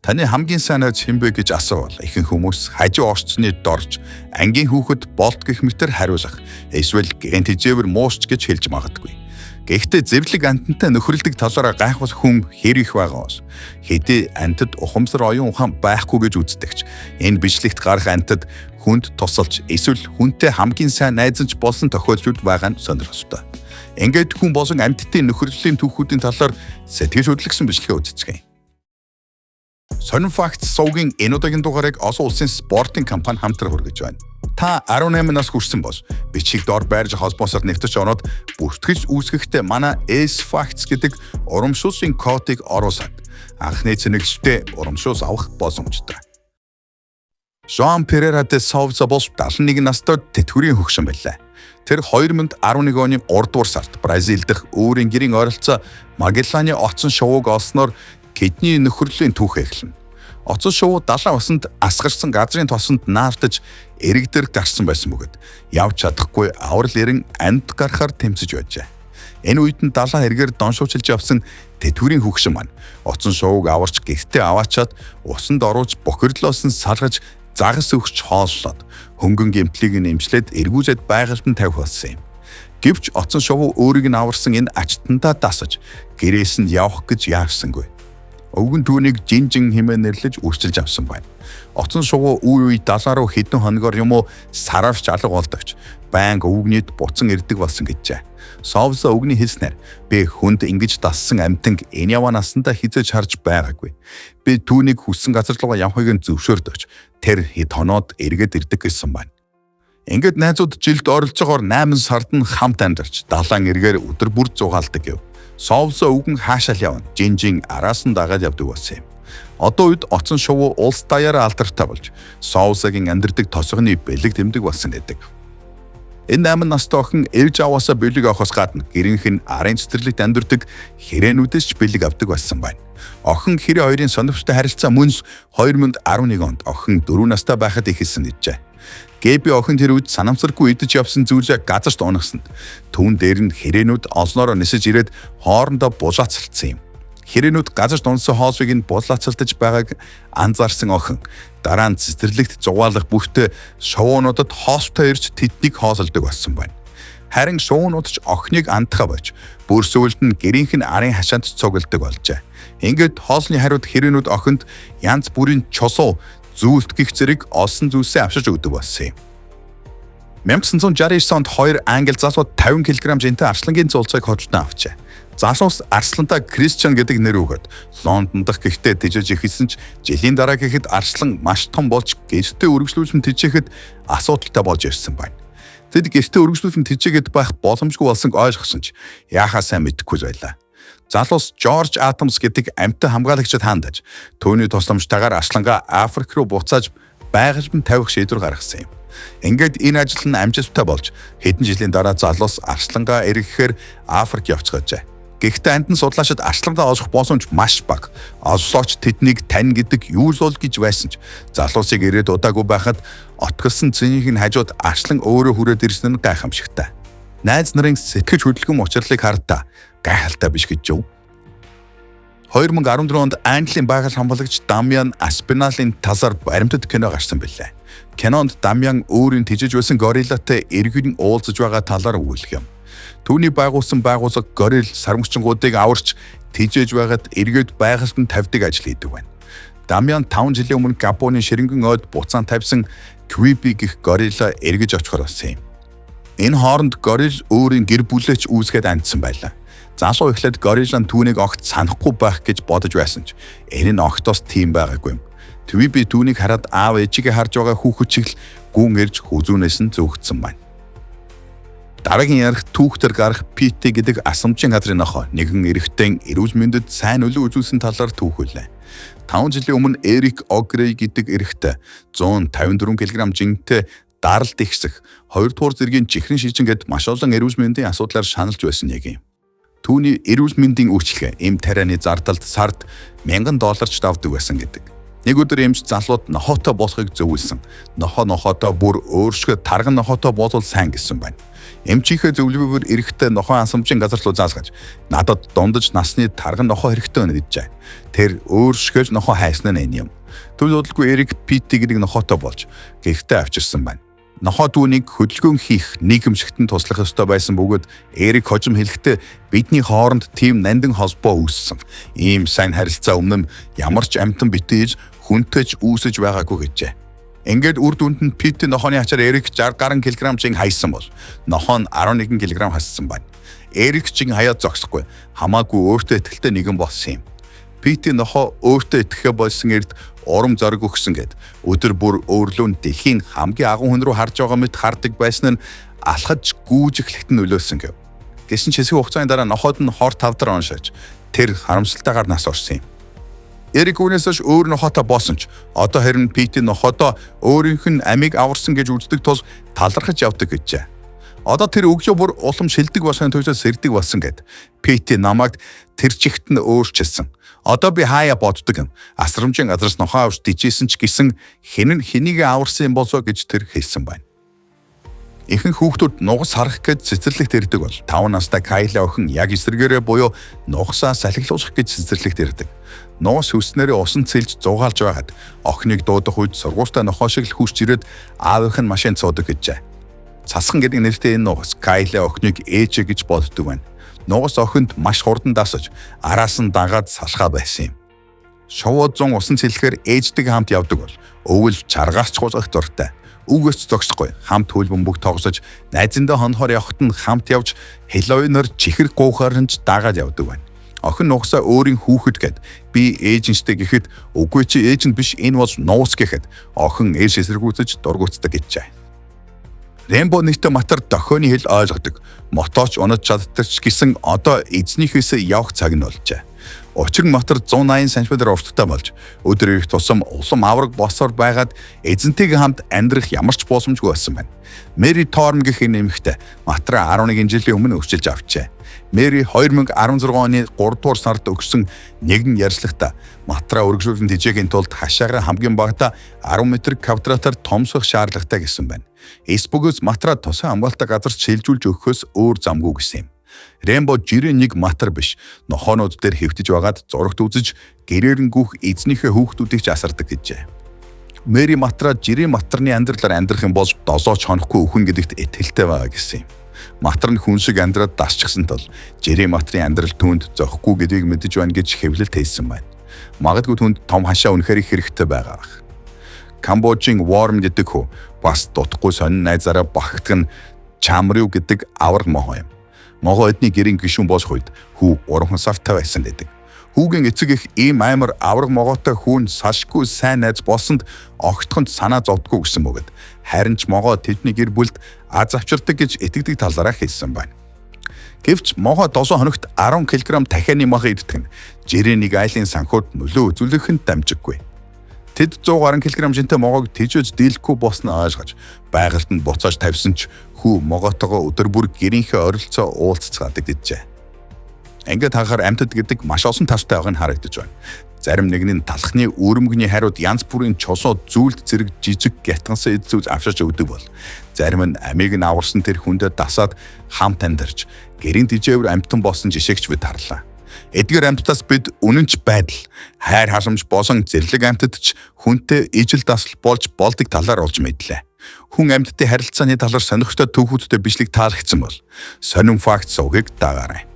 Таны хамгийн сайн найз хэн бэ гэж асуувал ихэнх хүмүүс хажуу орчны дорж ангийн хүүхэд болт гэх мэтэр хариулах эсвэл гэнт хижээвэр муусч гэж хэлж магадгүй. Гэхдээ зэвлэг амьтантай нөхөрлөдөг талаараа гайхах хүн хэр их байгааз хэдий амьтад ухамсар оюун ухаан байхгүй гэж үздэгч энэ бичлэгт гарах амьтад хүнд тусалж эсвэл хүнтэй хамгийн сайн найзанч болсон тохиолдлууд байгаа нь сонирхолтой. Ингээд хүн болон амьтдын нөхөрлөлийн түүхүүдийн талаар сэтгэл хөдлөсөн бичлэгээ үздэцгээе. Сонин факт сувгийн энэ удаагийн дугаарыг олон улсын спортын компани хамтран хүргэж байна. Та 18 нас хүрсэн бол бичиг дор байрж холбоосоор нэвтэж ороод бүртгэж үүсгэхдээ манай S-Facts гэдэг урамшуулсан кодыг оруулаад анхны цэнэглэлтэй урамшуус авах боломжтой. Жан Перейра де Сауза бол 71 настай тэтгэврийн хөгшин байлаа. Тэр 2011 оны 3 дугаар сард Бразил дахь өөрийн гэрийн ойролцоо Магелланы оцсон шувууг олсноор кидний нөхөрлөлийн түүх эхэлнэ. Оцсон шувуу 70 усанд асгарсан газрын тосонд наартаж эрэгдэр гарсан байсан бөгөөд явж чадахгүй аврал эрен амьд гарахаар тэмцэж байжээ. Энэ үед нь 70 эргээр доншуулж явсан тэтгэврийн хөгшин маань оцсон шувууг аварч гэртээ аваачаад усанд оруулж бохирлоос нь салгаж загас өгч хооллоод хөнгөн гэмтлийг нэмжлээд эргүүлээд байгальд нь тавих болсон юм. Гэвч оцсон шувуу өөрийг нь аварсан энэ ачтандаа дасаж гэрээс нь явах гэж яарсангүй. Өвгөн түүнийг жинжин хэмээн нэрлэж үрчилж авсан байна. Оцсон шувуу үе 70 руу хэдэн хоногор юм уу сараар чалга болдогч байнга өвгнийд буцан ирдэг болсон гэжээ. Совса өвгний хэлснээр би хүнд ингэж дассан амтанг энэ яваа насандаа хизээж харж байгаагүй. Би түүнийг хүссэн газар руу явахыг нь зөвшөөрдөж тэр хэд хоноод эргээд ирдэг гэсэн байна. Ингээд найзууд жилд оролж байгаагаар 8 сард нь хамт амьдарч далайн эргээр өдөр бүр зугаалдаг гэв. Совса өвгөн хаашаал явна. Жинжин араас нь дагаад явдаг болсон юм. Одоо үед оцсон шувуу улс даяараа алдартай болж Совсагийн амьдардаг тосгоны бэлэг тэмдэг болсон гэдэг. Энэ 8 настай охин ээж аваасаа бэлэг авахаас гадна гэрийнх нь арын цэцэрлэгт амьдардаг хэрээнүүдээс ч бэлэг авдаг болсон байна. Охин хэрэг хоёрын сонирхолтой харилцаа мөнс 2011 онд охин 4 настай байхад эхэлсэн гэжээ. Гэби охин тэр үед санамсаргүй идэж явсан зүйлээ газарт унагсанд түүн дээр нь хэрээнүүд олноороо нисэж ирээд хоорондоо булаацалцсан юм. Хэрээнүүд газарт унсан хоолыг нь булаацалтаж байгааг анзаарсан охин дараа нь цэцэрлэгт зугаалах бүхтээ шувуунуудад хоолтой ирж тэднийг хоололдог болсон байна. Харин шувуунууд ч охиныг андхаа болж бүр сүүлд нь гэрийнх нь арын хашаанд цугладаг болжээ. Ингээд хоолны хариуд хэрээнүүд охинд янз бүрийн чусуу зүйлт гих зэрэг олсон зүйлсээ авшиж өгдөг болсон юм. 1969 онд 2 англи залууд 50 кг жинтэй арслангийн зулцыг хожтон авчээ. Залуус арслантаа Кристиан гэдэг нэр өгөөд Лондон дахь гихтээ тэжээж ихэлсэн ч жилийн дараа гэхэд арслан маш том болж гэртээ үргэлжлүүлсэн тэжээхэд асуудалтай болж ирсэн байна. Тэд гэртээ үргэлжлүүлсэн тэжээгээд байх боломжгүй болсон ойлгосон ч яахаа сайн мэдэхгүй байлаа. Залуус Жорж Адамс гэдэг амьтан хамгаалагчид хандаж түүний тусламжтайгаар арслангаа Африк руу буцааж байгальд нь тавих шийдвэр гаргасан юм. Ингээд энэ ажил нь амжилттай болж хэдэн жилийн дараа залуус арслангаа эргэхээр Африк явцгаажээ. Гэхдээ амтан судлаачид арслангаа олох боломж маш бага. Олсооч тэднийг тань гэдэг юу л гэж байсан ч залуусыг ирээд удаагүй байхад отголсон цэнийг нь хажууд арслан өөрөө хүрээд ирсэн нь гайхамшигтай. Найз нарын сэтгэж хөдөлгөм учрлыг хардаа гайхалтай биш гэж юу? 2014 онд Английн байгаль хамгаалагч Дамьян Аспиналын талаар баримтат кино гарсан билээ. Кинонд Дамьян өөрийн тэжээж байсан гориллатай эргэн уулзаж байгаа талаар өгүүлэх юм. Түүний байгуулсан байгууллага горилл сармөгчингуудыг аварч тэжээж байгаад эргээд байгальд нь тавьдаг ажил хийдэг байна. Дамьян 5 жилийн өмнө Габоны ширэнгэн ойд буцаан тавьсан Квиби гэх горилла эргэж очихоор болсон юм. Энэ хооронд горилл өөрийн гэр бүлээч үүсгээд амьдсан байлаа. Залуу эхлээд гориллан түүнийг огт санахгүй байх гэж бодож байсан ч энэ нь огтоос тийм байгаагүй юм. Квиби түүнийг хараад аав ээжигээ харж байгаа хүүхэд чиг л гүн ирж хүзүүнээс нь зөөгдсөн байна. Дараагийн ярих түүхтэр гарах Пити гэдэг асамжийн газрын охин нэгэн эрэгтэй эрүүл мэндэд сайн нөлөө үзүүлсэн талаар түүхүүлээ. 5 жилийн өмнө Эрик Огрей гэдэг эрэгтэй 154 кг жинтэй даралт ихсэх 2 дугаар зэргийн чихрийн шижингээд маш олон эрүүл мэндийн асуудлаар шаналж байсан нэг юм. Түүний эрүүл мэндийн үйлчлэгээ эм тарианы зардалд сард $1000 давдаг байсан гэдэг. Нэг өдөр эмч залууд нохоотой болохыг зөвлөсөн. Нохоотоо бүр өөрсгөө тарган нохоотой болвол сайн гэсэн байна. Эмчийнхээ зөвлөгөөгөөр эрэхтэй нохоо хансамжийн газар руу заасгаж надад дундаж насны тарган нохоо хэрэгтэй өнөдөжээ. Тэр өөрсгөөж нохоо хайсан нь юм. Түл удалгүй Эрик Пити гэдэг нохоотой болж гэртээ авчирсан байна. Нохоо түүнийг хөдөлгөөн хийх нийгэмшигтэн туслах ёстой байсан бөгөөд Эрик хожим хэлэхдээ бидний хооронд тийм нандин холбоо үүссэн. Ийм сайн харилцаа өмнө ямар ч амтан битээж хүнтэйч үүсэж байгаагүй гэжээ. Ингээд үр дүнд нь Пити нохооны ачаар Эрик 60 гаруй килограмм хайсан бол нохоо нь 11 килограмм хассан байна. Эрик хаяад зогсохгүй хамаагүй өөртөө итгэлтэй нэгэн болсон юм. Пити нохоо өөртөө итгэхэ болсон эрд урам зориг өгсөн гэд өдөр бүр өөрлөө дэлхийн хамгийн агуу хүн рүү харж байгаа мэт хардаг байсан нь алхаж гүйж эхлэхэд нь нөлөөсөн гэв. Гэсэн ч хэсэг хугацааны дараа нохоод нь хор тавдар оншиж тэр харамсалтайгаар нас орсон юм. Эрик үнэсэж өөр нохоотой болсон ч одоо харин Пити нохоодоо өөрийнх нь амийг аварсан гэж үздэг тул талархаж явдаг гэжээ. Одоо тэр өглөө бүр улам шилдэг босхын төвчөд сэрдэг болсон гэд Пити намайг тэр чигт нь өөрчилсөн. Одоо би хаяа боддог юм. Асрамжийн газраас нохоо авч дижсэн ч гэсэн хэнийг аварсан юм болоо гэж тэр хэлсэн байна. Ихэнх хүүхдүүд нугас харах гэж цэцэрлэгт ирдэг бол 5 настай Кайла охин яг эсрэгээрээ буюу нугасаа салхилуулах гэж цэцэрлэгт ирдэг. Нугас хүснээрээ усан цэлж зугаалж байгаад охиныг дуудах үед сургуультай нохоо шиг л хүсч ирээд аавынх нь машин цуудаг гэжээ. Цасхан гэдэг нэртэй энэ нугас Кайла охиныг ээжээ гэж боддог байна. Нугас охинд маш хурдан дасаж араас нь дагаад салхаа байсан юм. Шувууд 100 усан цэлэхээр ээждэг хамт явдаг бол өвөл чаргаас чуузах дуртай. Үгээс зогсохгүй хамт хөлбөмбөг тогсож найзандаа хонхоор явахад нь хамт явж Хэллоуинаар чихэр гуухаар нь дагаад явдаг байна. Охин нугасаа өөрийн хүүхэд гэд би ээжинжтэй гэхэд үгүй чи ээж нь биш энэ бол нуус гэхэд охин ээж эсэргүүцэж дургуутдаг гэжээ. Рембо нэгтэй матар дохионы хэл ойлгодог. Мотооч унаж чаддаг ч гэсэн одоо эзнийхээс явах цаг нь болжээ. Учир нь матар 180 см урттай болж өдөр ирэх тусам улам авраг босоор байгаад эзэнтэйгээ хамт амьдрах ямар ч боломжгүй болсон байна. Мэри Торм гэх нэмэгтэй матраа 11 жилийн өмнө өчилж авчээ. Мэри 2016 оны 3 дугаар сард өгсөн нэгэн ярьцлагта матраа өргөжүүлэн тэжээгийн тулд хашаагаа хамгийн багадаа 10 м квадратаар томсох шаардлагатай гэсэн байна. Эсбөгөөс матраа тусгай хамгаалалтаа газар шилжүүлж өгөхөөс өөр замгүй гэсэн юм. Рембо жирийн нэг матар биш. Нохоонууд дээр хэвтэж байгаад зурагт үзэж гэрээр нь гүөх эзнийхээ хүүхдүүдийг ч асардаг гэжээ. Мэри матраа жирийн матарны амьдралаар амьдрах юм бол дозооч хонохгүй өхөн гэдэгт итгэлтэй байгаа гэсэн юм. Матар нь хүн шиг амьдраад дасчихсан тул жирийн матрын амьдрал түүнд зохихгүй гэдгийг мэдэж байна гэж хэвлэлт хийсэн байна. Магадгүй түүнд том хашаа үнэхээр хэрэгтэй байгаа. Камбожийн Worm гэдэг хүү бас дутхгүй сонин найзаараа багтдаг нь Чамрю гэдэг авраг мохоо юм. Могоо эдний гэрийн гишүүн болох үед хүү уран савтай байсан гэдэг. Хүүгийн эцэг их ийм аймар авраг могоотой хүн салшгүй сайн найз болсонд огтхонд санаа зовдгүй гэсэн бөгөөд харин ч могоо тэдний гэр бүлд аз авчирдаг гэж итгэдэг талаараа хэлсэн байна. Гэвч могоо 7 хоногт 10 кг дахианы мах иддэг нь жирийн нэг айлын санхуд нөлөө үзүүлэхэд дамжиггүй. Тэд 100 гаруй кг жинтэй могоог тэжээж дийлэхгүй босноо ойлгож байгальд нь буцааж тавьсан ч хүү могоотойгоо өдөр бүр гэрийнхээ оролцоо уулзцаадаг гэжээ. Ингээд хахаар амьтад гэдэг маш олон талтай байгааг нь харагдаж байна. Зарим нэг нь талхны өрөмгний хариуд янз бүрийн чосоо зүйлд зэрэг жижиг гятгансан эзүүз авшиж өгдөг бол зарим нь амийг нь аварсан тэр хүндэд дасаад хамт амьдарч гэрийн тэжээвэр амьтан болсон жишээгч бид харлаа. Эдгээр амьтдаас бид үнэнч байдал, хайр халамж болон зэрлэг амьтад ч хүнтэй ижил дасал болж болдог талаар олж мэдлээ. Хүн амьтдын харилцааны талаар сонирхолтой түүхүүдтэй бичлэг таалагдсан бол сонин факт сувгийг дагаарай.